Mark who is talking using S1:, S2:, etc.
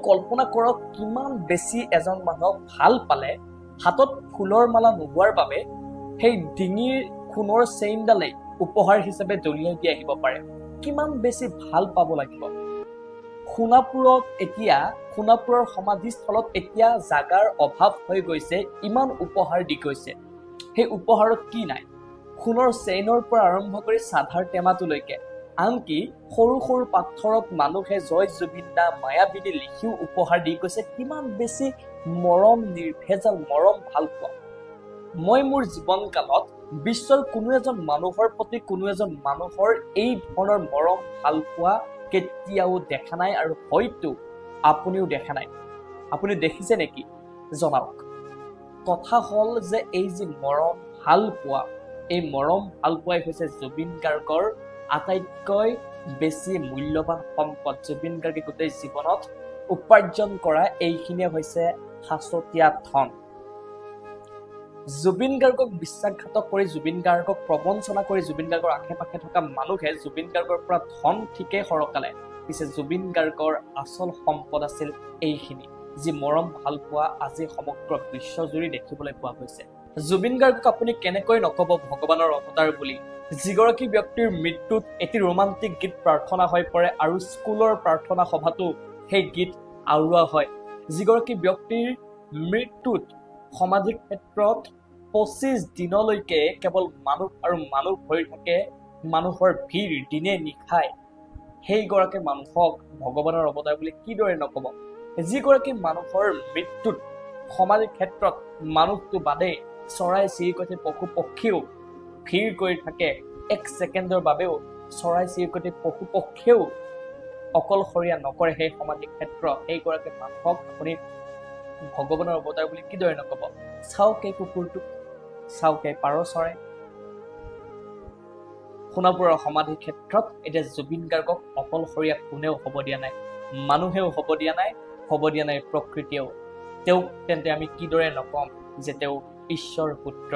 S1: কল্পনা কৰক কিমান বেছি এজন মানুহক ভাল পালে হাতত ফুলৰ মালা নোহোৱাৰ বাবে সেই ডিঙিৰ খুনৰ চেইনডালেই উপহাৰ হিচাপে দলিয়াই দি আহিব পাৰে। কিমান বেছি ভাল পাব লাগিব। সোণাপুৰৰ সমাধিস্থলত এতিয়া জাগাৰ অভাৱ হৈ গৈছে, ইমান উপহাৰ দি গৈছে। সেই উপহাৰত কি নাই? সোণৰ চেইনৰ পৰা আৰম্ভ কৰি চাধাৰ টেমাটোলৈকে, আনকি সৰু সৰু পাথৰত মানুহে জয় জুবিন দা মায়াবিনী লিখিও উপহাৰ দি গৈছে। কিমান বেছি মৰম, নিৰ্ভেজাল মৰম, ভাল পোৱা। মই মোৰ জীৱনকালত বিশ্বৰ কোনো এজন মানুহৰ প্ৰতি কোনো এজন মানুহৰ এই ধৰণৰ মৰম ভাল পোৱা কেতিয়াও দেখা নাই, আৰু হয়তো আপুনিও দেখা নাই। আপুনি দেখিছে নেকি? জনাওক। কথা হ'ল যে এই যি মৰম ভাল পোৱা, এই মৰম ভাল পোৱাই হৈছে জুবিন গাৰ্গৰ আটাইতকৈ বেছি মূল্যৱান সম্পদ। জুবিন গাৰ্গে গোটেই জীৱনত উপাৰ্জন কৰা এইখিনিয়ে হৈছে সাঁচতীয়া ধন। জুবিন গাৰ্গক বিশ্বাসঘাতক কৰি, জুবিন গাৰ্গক প্ৰবঞ্চনা কৰি, জুবিন গাৰ্গৰ আশে পাশে থকা মানুহে জুবিন গাৰ্গৰ পৰা ধন ঠিকেই সৰকালে, পিছে জুবিন গাৰ্গৰ আচল সম্পদ আছিল এইখিনি, যি মৰম ভাল পোৱা আজি সমগ্ৰ বিশ্বজুৰি দেখিবলৈ পোৱা গৈছে। জুবিন গাৰ্গক আপুনি কেনেকৈ নকব ভগৱানৰ অৱতাৰ বুলি? যিগৰাকী ব্যক্তিৰ মৃত্যুত এটি ৰোমান্টিক গীত প্ৰাৰ্থনা হৈ পৰে আৰু স্কুলৰ প্ৰাৰ্থনা সভাতো সেই গীত আওৰোৱা হয়। যিগৰাকী ব্যক্তিৰ মৃত্যুত সমাধি ক্ষেত্ৰত 25 দিনলৈকে কেৱল মানুহ আৰু মানুহ ভৰি থাকে, মানুহৰ ভিৰ দিনে নিশাই, সেইগৰাকী মানুহক ভগৱানৰ অৱতাৰ বুলি কিদৰে নকব? যিগৰাকী মানুহৰ মৃত্যুত সমাধি ক্ষেত্ৰত মানুহটো বাদে চৰাই চিৰিকটি পশু পক্ষীও ভিৰ কৰি থাকে, এক ছেকেণ্ডৰ বাবেও চৰাই চিৰিকটি পশু পক্ষীয়েও অকলশৰীয়া নকৰে সেই সমাধি ক্ষেত্ৰ, সেইগৰাকী মানুহক আপুনি ভগৱানৰ অৱতাৰ বুলি কিদৰে নকব? চাওক এই কুকুৰটোক, চাওক এই পাৰ চৰাই। সোণাপুৰৰ সমাধি ক্ষেত্ৰত এতিয়া জুবিন গাৰ্গক অকলশৰীয়া কোনেও হ'ব দিয়া নাই, মানুহেও হ'ব দিয়া নাই, হ'ব দিয়া নাই প্ৰকৃতিয়েও। তেওঁক তেন্তে আমি কিদৰে নকম যে তেওঁ ঈশ্বৰ পুত্ৰ?